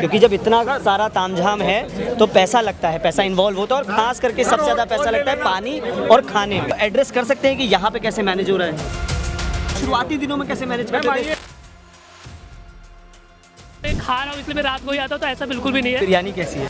क्योंकि जब इतना सारा तामझाम है तो पैसा लगता है, पैसा इन्वॉल्व होता है और खास करके सबसे ज़्यादा पैसा लगता है पानी और खाने में। एड्रेस कर सकते हैं कि यहाँ पे कैसे मैनेज हो रहा है, शुरुआती दिनों में कैसे मैनेज करते थे? खा रहा हूँ इसलिए मैं रात को ही आता हूँ, तो ऐसा बिल्कुल भी नहीं है। बिरयानी कैसी है?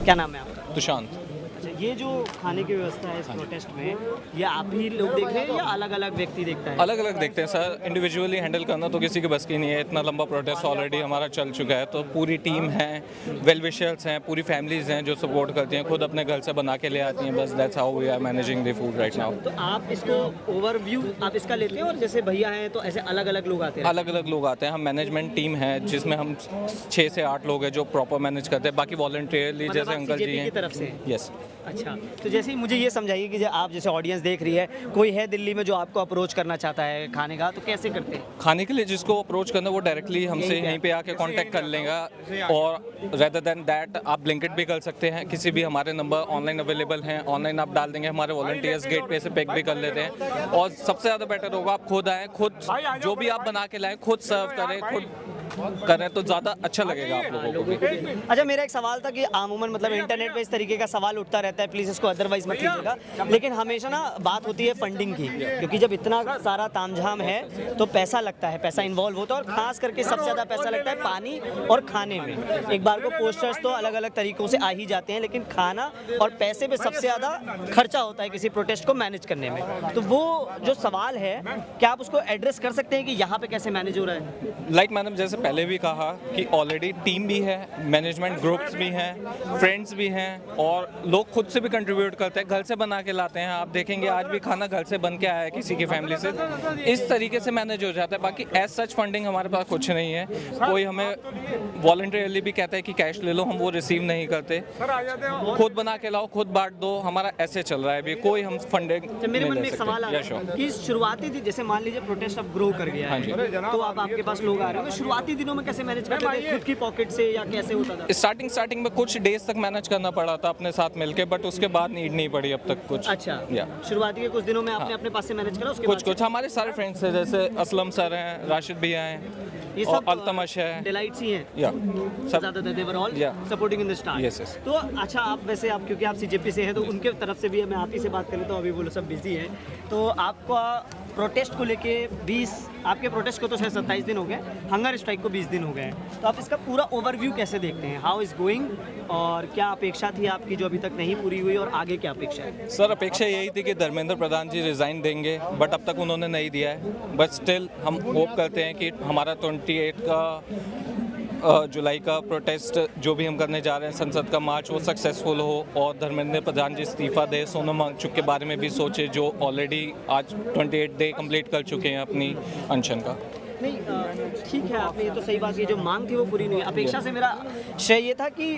क्या नाम है आपका? दुशांत। अच्छा, ये जो खाने की व्यवस्था है इस प्रोटेस्ट में, ये आप ही लोग देख रहे हैं या अलग अलग व्यक्ति देखता है? अलग अलग देखते हैं सर, इंडिविजुअली हैंडल करना तो किसी की बस की नहीं है। इतना लंबा प्रोटेस्ट ऑलरेडी हमारा चल चुका है, तो पूरी टीम है, वेल विशर्स हैं, पूरी फैमिलीज हैं जो सपोर्ट करती हैं, खुद अपने घर से बना के ले आती हैं। बस that's how we are managing the food right now. तो आप इसको ओवरव्यू आप इसका लेते हैं, और जैसे भैया हैं तो ऐसे अलग अलग लोग आते हैं? अलग अलग लोग आते हैं। हम मैनेजमेंट टीम है जिसमें हम 6 से 8 लोग हैं जो प्रॉपर मैनेज करते हैं, बाकी वॉलंटियरली जैसे अंकल जी हैं की तरफ से। यस। अच्छा, तो जैसे ही मुझे ये समझाइए कि आप जैसे ऑडियंस देख रही है, कोई है दिल्ली में जो आपको अप्रोच करना चाहता है खाने का, तो कैसे करते हैं? खाने के लिए जिसको अप्रोच करना वो डायरेक्टली हमसे यहीं पे आके कांटेक्ट कर लेगा, और रेदर देन दैट आप ब्लिंकिट भी कर सकते हैं। किसी भी हमारे नंबर ऑनलाइन अवेलेबल हैं, ऑनलाइन आप डाल देंगे, हमारे वॉलंटियर्स गेट पे से पिक भी कर लेते हैं। और सबसे ज़्यादा बेटर होगा आप खुद आएँ, खुद जो भी आप बना के लाएँ खुद सर्व करें, खुद करें तो ज़्यादा अच्छा लगेगा आप लोगों को भी। अच्छा, मेरा एक सवाल था कि आमूमन मतलब इंटरनेट पे इस तरीके का सवाल उठता रहता है, प्लीज़ इसको अदरवाइज मत लीजिएगा, लेकिन हमेशा ना बात होती है फंडिंग की, क्योंकि जब इतना सारा तामझाम है तो पैसा लगता है, पैसा इन्वॉल्व होता है और खास करके सबसे ज़्यादा पैसा लगता है पानी और खाने में। एक बार को पोस्टर्स तो अलग अलग तरीक़ों से आ ही जाते हैं, लेकिन खाना और पैसे पे सबसे ज़्यादा खर्चा होता है किसी प्रोटेस्ट को मैनेज करने में। तो वो जो सवाल है, क्या आप उसको एड्रेस कर सकते हैं कि यहाँ पे कैसे मैनेज हो रहा है? लाइक मैंने जैसे पहले भी कहा कि ऑलरेडी टीम भी है, मैनेजमेंट ग्रुप्स भी हैं, फ्रेंड्स भी हैं, और लोग खुद से भी कंट्रीब्यूट करते हैं, घर से बना के लाते हैं। आप देखेंगे आज भी खाना घर से बन के आया है किसी की फैमिली से। इस तरीके से मैनेज हो जाता है। बाकी एज सच फंडिंग हमारे पास कुछ नहीं है। कोई हमें वॉलंटियरली भी कहता है कि कैश ले लो, हम वो रिसीव नहीं करते। खुद बना के लाओ, खुद बांट दो, हमारा ऐसे चल रहा है अभी। कोई हम फंडिंग मेरे मन में एक सवाल आ रहा है कि शुरुआती थी, जैसे मान लीजिए प्रोटेस्ट अब ग्रो कर गया है, तो अब आपके पास लोग आ रहे हैं, शुरुआती दिनों में कैसे मैनेज करते थे? खुद की पॉकेट से या कैसे होता था? स्टार्टिंग में कुछ डेज तक मैनेज करना पड़ा था अपने साथ मिलके, बट उसके बाद नीड नहीं पड़ी अब तक कुछ। अच्छा, शुरुआती के कुछ दिनों में आपने अपने पास से मैनेज करा, उसके कुछ हमारे सारे फ्रेंड्स हैं, जैसे असलम सर हैं, राशिद भैया हैं, ये और सब अल्तमश है, डिलाइट्स ही हैं, या सब ज़्यादातर they were all supporting in the start. Yes, yes. तो अच्छा, आप वैसे आप क्योंकि आप सीजेपी से हैं तो उनके तरफ से भी मैं आप ही से बात करें तो अभी वो लोग सब बिजी हैं, तो आपका प्रोटेस्ट को लेके 20 आपके प्रोटेस्ट को तो 27 दिन हो गए, हंगर स्ट्राइक को 20 दिन हो गए हैं, तो आप इसका पूरा ओवरव्यू कैसे देखते हैं? हाउ इज़ गोइंग, और क्या अपेक्षा थी आपकी जो अभी तक नहीं पूरी हुई, और आगे क्या अपेक्षा है? सर अपेक्षा यही थी कि धर्मेंद्र प्रधान जी रिज़ाइन देंगे, बट अब तक उन्होंने नहीं दिया है। बट स्टिल हम होप करते हैं कि हमारा 28 का जुलाई का प्रोटेस्ट जो भी हम करने जा रहे हैं, संसद का मार्च, वो सक्सेसफुल हो और धर्मेंद्र प्रधान जी इस्तीफा दे, सोनम वांगचुक के बारे में भी सोचे जो ऑलरेडी आज 28 डे कंप्लीट कर चुके हैं अपनी अनशन का। नहीं, ठीक है, आपने ये तो सही बात की, जो मांग थी वो पूरी नहीं। अपेक्षा से मेरा श्रेय ये था कि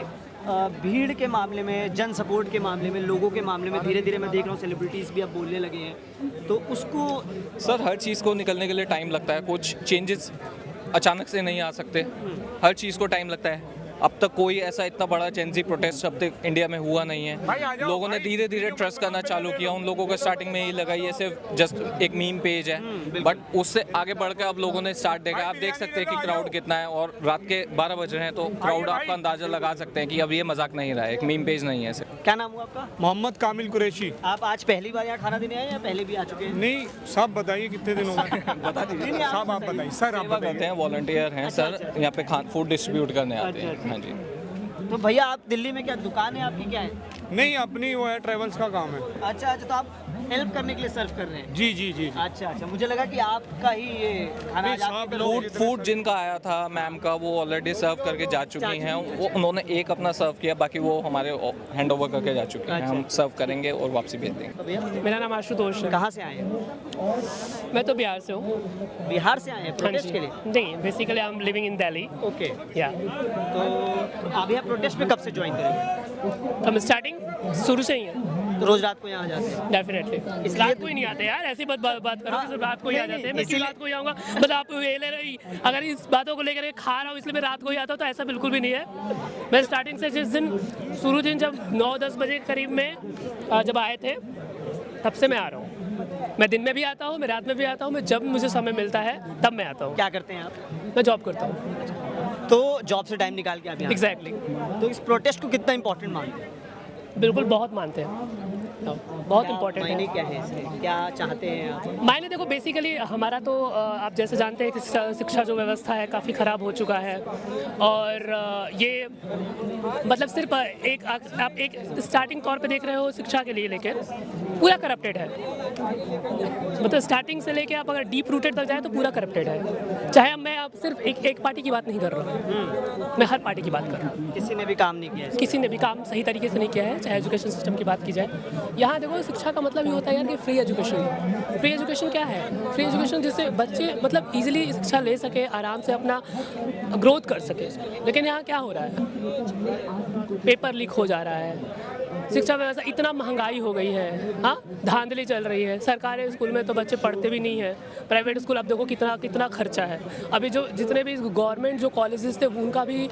भीड़ के मामले में, जन सपोर्ट के मामले में, लोगों के मामले में धीरे धीरे मैं देख रहा हूँ सेलिब्रिटीज़ भी अब बोलने लगे हैं, तो उसको सर हर चीज़ को निकलने के लिए टाइम लगता है, कुछ चेंजेस अचानक से नहीं आ सकते, हर चीज़ को टाइम लगता है। अब तक कोई ऐसा इतना बड़ा जेंजी प्रोटेस्ट अब तक इंडिया में हुआ नहीं है। लोगों ने धीरे धीरे ट्रस्ट करना चालू किया। उन लोगों को स्टार्टिंग में यही लगा ये सिर्फ जस्ट एक मीम पेज है, बट उससे आगे बढ़कर अब लोगों ने स्टार्ट देखा। आप देख सकते हैं कि क्राउड कितना है, और रात के 12 बज रहे हैं तो क्राउड आपका अंदाजा लगा सकते हैं कि अब ये मजाक नहीं रहा है, एक मीम पेज नहीं है सिर्फ। क्या नाम हुआ आपका? मोहम्मद कामिल कुरैशी। आप आज पहली बार यहाँ खाना देने आए या पहले भी आ चुके हैं? नहीं, सब बताइए कितने दिन हो गए? बता दीजिए सब आप बताइए सर। आप करते बताइए। हैं, वॉलंटियर हैं सर, यहाँ पे फूड डिस्ट्रीब्यूट करने आते हैं। हाँ जी। तो भैया आप दिल्ली में क्या दुकान है आपकी, क्या है? नहीं, अपनी वो है, ट्रेवल्स का काम है। अच्छा अच्छा, तो आप हेल्प करने के लिए सर्व कर रहे हैं? जी जी जी। अच्छा अच्छा, मुझे लगा कि आपका ही ये खाना आज आपके लोग- फूड जिनका आया था मैम का, वो ऑलरेडी सर्व करके जा चुकी हैं। वो उन्होंने एक अपना सर्व किया, बाकी वो हमारे हैंड ओवर करके जा चुके हैं। हम सर्व करेंगे और वापसी भेज देंगे। तो भैया मेरा नाम आशुतोष है। कहाँ से आए हैं? मैं तो बिहार से हूँ। बिहार से आए हैं प्रोटेस्ट के लिए? नहीं, basically I am living in Delhi. Okay, या तो आप यहाँ प्रोटेस्ट में कब से ज्वाइन करेंगे? हम स्टार्टिंग शुरू से ही हैं। तो रोज रात को यहाँ आ जाते हैं? डेफिनेटली। इसलिए- रात को ही नहीं आते यार, ऐसी बात करो कि सिर्फ रात को ही आ जाते हैं। मैं क्यों इसीलिए- रात को ही आऊँगा? बस आप ये ले रही, अगर इस बातों को लेकर खा रहा हूँ इसलिए मैं रात को ही आता हूँ, तो ऐसा बिल्कुल भी नहीं है। मैं स्टार्टिंग से जिस दिन शुरू दिन जब 9-10 बजे करीब में जब आए थे, तब से मैं आ रहा हूँ। मैं दिन में भी आता हूँ, मैं रात में भी आता हूँ, मैं जब मुझे समय मिलता है तब मैं आता हूँ। क्या करते हैं आप? मैं जॉब करता हूँ। तो जॉब से टाइम निकाल के आप यहाँ एग्जैक्टली तो इस प्रोटेस्ट को कितना इंपॉर्टेंट मानते हैं? बिल्कुल बहुत मानते हैं, बहुत इम्पोर्टेंट मायने है। क्या है इसके, क्या चाहते हैं आप? मायने देखो बेसिकली हमारा तो आप जैसे जानते हैं कि शिक्षा जो व्यवस्था है काफ़ी ख़राब हो चुका है और ये मतलब सिर्फ आप एक स्टार्टिंग तौर पे देख रहे हो शिक्षा के लिए, लेकिन पूरा करप्टेड है। मतलब स्टार्टिंग से लेके आप अगर डीप रूटेड तक जाए तो पूरा करप्टेड है। चाहे अब मैं आप सिर्फ एक पार्टी की बात नहीं कर रहा हूँ, मैं हर पार्टी की बात कर रहा हूँ। किसी ने भी काम नहीं किया है। किसी ने भी काम सही तरीके से नहीं किया है, चाहे एजुकेशन सिस्टम की बात की जाए। यहाँ देखो शिक्षा का मतलब ये होता है यार कि फ्री एजुकेशन। फ्री एजुकेशन क्या है? फ्री एजुकेशन जिससे बच्चे मतलब इजीली शिक्षा ले सके, आराम से अपना ग्रोथ कर सके। लेकिन यहाँ क्या हो रहा है? पेपर लीक हो जा रहा है, शिक्षा व्यवस्था इतना महंगाई हो गई है, हाँ धांधली चल रही है। सरकारी स्कूल में तो बच्चे पढ़ते भी नहीं है, प्राइवेट स्कूल अब देखो कितना कितना खर्चा है। अभी जो जितने भी गवर्नमेंट जो कॉलेजेस थे उनका भी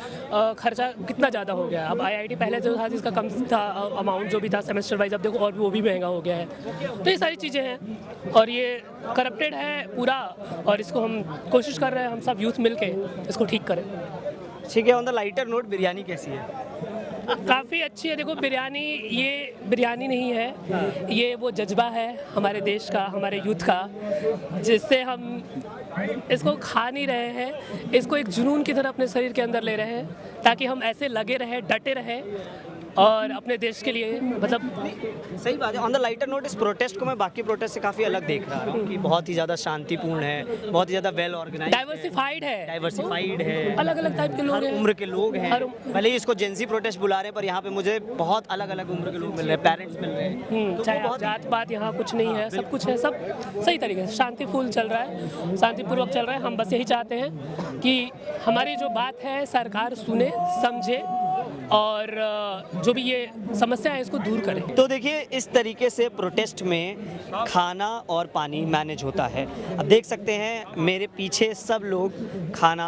खर्चा कितना ज़्यादा हो गया है। अब IIT पहले जो था जिसका कम था अमाउंट जो भी था सेमेस्टर वाइज, अब देखो और वो भी महंगा हो गया है। तो ये सारी चीज़ें हैं और ये करप्टेड है पूरा, और इसको हम कोशिश कर रहे हैं, हम सब यूथ मिल के इसको ठीक करें। ठीक है, on the lighter note biryani कैसी है? काफ़ी अच्छी है। देखो बिरयानी ये बिरयानी नहीं है, ये वो जज्बा है हमारे देश का, हमारे यूथ का, जिससे हम इसको खा नहीं रहे हैं, इसको एक जुनून की तरह अपने शरीर के अंदर ले रहे हैं, ताकि हम ऐसे लगे रहें, डटे रहें और अपने देश के लिए मतलब सही बात है। ऑन द लाइटर नोट इस प्रोटेस्ट को मैं बाकी प्रोटेस्ट से काफ़ी अलग देख रहा हूँ कि बहुत ही ज़्यादा शांतिपूर्ण है, बहुत ही ज़्यादा वेल ऑर्गेनाइज, डाइवर्सिफाइड है, अलग अलग टाइप के लोग हर हैं, उम्र के लोग हैं। हर भले ही इसको जेंजी प्रोटेस्ट बुला रहे हैं, पर यहाँ पे मुझे बहुत अलग अलग उम्र के लोग मिल रहे हैं, पेरेंट्स मिल रहे हैं। तो चाहे वो बहुत जात पात यहाँ कुछ नहीं है, सब कुछ है, सब सही तरीके से शांतिपूर्ण चल रहा है, शांतिपूर्वक चल रहा है। हम बस यही चाहते हैं कि हमारी जो बात है सरकार सुने, समझे और जो भी ये समस्या है इसको दूर करें। तो देखिए इस तरीके से प्रोटेस्ट में खाना और पानी मैनेज होता है। अब देख सकते हैं मेरे पीछे सब लोग खाना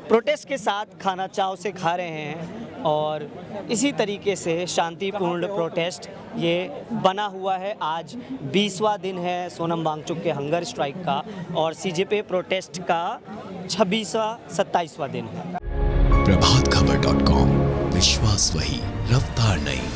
प्रोटेस्ट के साथ खाना चाव से खा रहे हैं और इसी तरीके से शांतिपूर्ण प्रोटेस्ट ये बना हुआ है। आज 20वां दिन है सोनम वांगचुक के हंगर स्ट्राइक का और CJP प्रोटेस्ट का 27वां दिन है। प्रभातखबर.com, विश्वास वही, रफ्तार नहीं।